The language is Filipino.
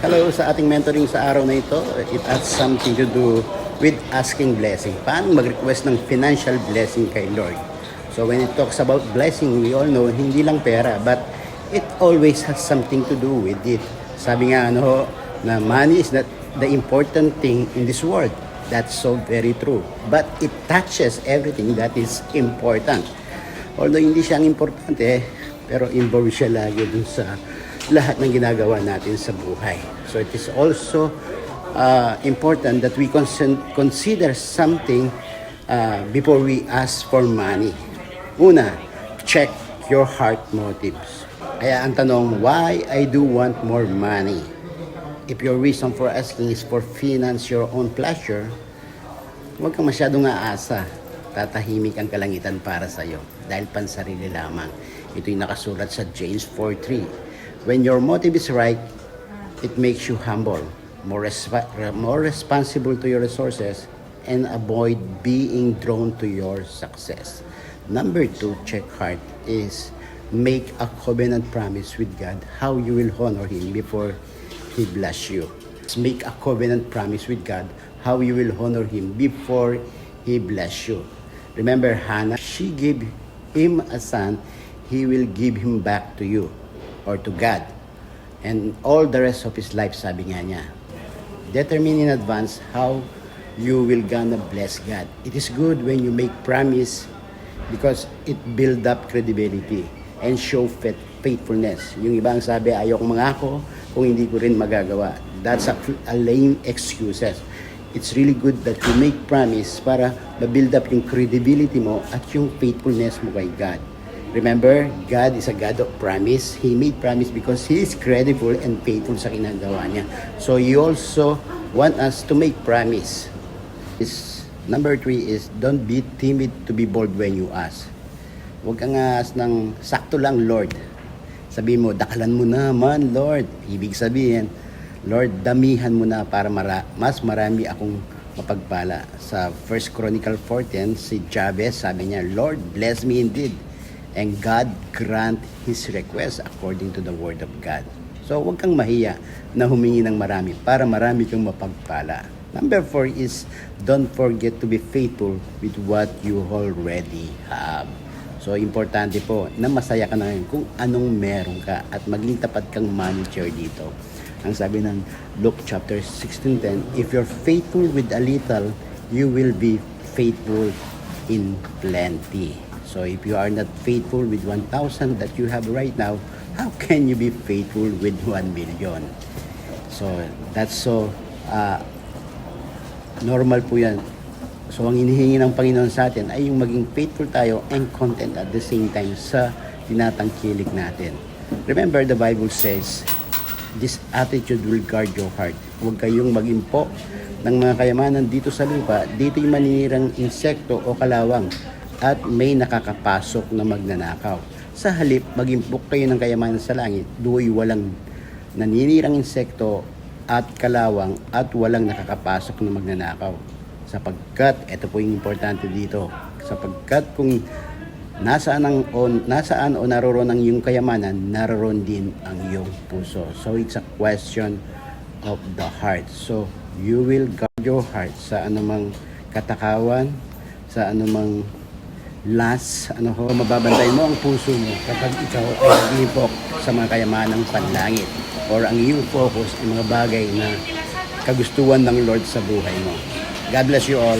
Hello sa ating mentoring sa araw na ito. It has something to do with asking blessing. Paano mag-request ng financial blessing kay Lord? So when it talks about blessing, we all know hindi lang pera, but it always has something to do with it. Sabi nga na money is not the important thing in this world. That's so very true. But it touches everything that is important. Although hindi siya ang importante, pero involved siya lagi dun sa lahat ng ginagawa natin sa buhay. So it is also important that we consider something before we ask for money. Una, check your heart motives. Kaya ang tanong, why I do want more money? If your reason for asking is for finance your own pleasure, huwag kang masyadong aasa. Tatahimik ang kalangitan para sa iyo dahil pansarili lamang. Ito'y nakasulat sa James 4:3. When your motive is right, it makes you humble, more responsible to your resources, and avoid being drawn to your success. Number 2, check heart, is make a covenant promise with God how you will honor Him before He bless you. Make a covenant promise with God how you will honor Him before He bless you. Remember Hannah, she gave him a son, He will give him back to you or to God. And all the rest of his life, sabi nga niya. Determine in advance how you will gonna bless God. It is good when you make promise because it build up credibility and show faithfulness. Yung ibang sabi, ayokong mangako kung hindi ko rin magagawa. That's a lame excuses. It's really good that you make promise para ma-build up yung credibility mo at yung faithfulness mo kay God. Remember, God is a God of promise. He made promise because He is credible and faithful sa ginagawa niya. So He also want us to make promise. Number 3 is, don't be timid to be bold when you ask. Huwag kang aas ng sakto lang, Lord. Sabi mo, dakalan mo naman, Lord. Ibig sabihin, Lord, damihan mo na para mas marami akong mapagpala. Sa 1 Chronicle 4:10, si Jabez, sabi niya, Lord, bless me indeed. And God grant His request according to the word of God. So, huwag kang mahiya na humingi ng marami para marami kang mapagpala. Number 4 is, don't forget to be faithful with what you already have. So, importante po na masaya ka na ngayon kung anong meron ka at maging tapat kang manager dito. Ang sabi ng Luke chapter 16:10, if you're faithful with a little, you will be faithful in plenty. So if you are not faithful with 1,000 that you have right now, how can you be faithful with 1 million? So that's so normal po yan. So ang hinihingi ng Panginoon sa atin ay yung maging faithful tayo and content at the same time sa tinatangkilik natin. Remember, the Bible says, this attitude will guard your heart. Huwag kayong mag-impo ng mga kayamanan dito sa lupa. Dito yung maninirang insekto o kalawang at may nakakapasok na magnanakaw. Sa halip, mag-impok kayo ng kayamanan sa langit, do'y walang naninirang insekto at kalawang at walang nakakapasok na magnanakaw. Sapagkat, ito po yung importante dito, sapagkat kung nasaan o naroon ang iyong kayamanan, naroon din ang iyong puso. So it's a question of the heart. So you will guard your heart sa anumang katakawan, sa anumang mababantay mo ang puso mo kapag ikaw ay nag-iipok sa mga kayamanang panlangit or ang iyong focus ay mga bagay na kagustuhan ng Lord sa buhay mo. God bless you all.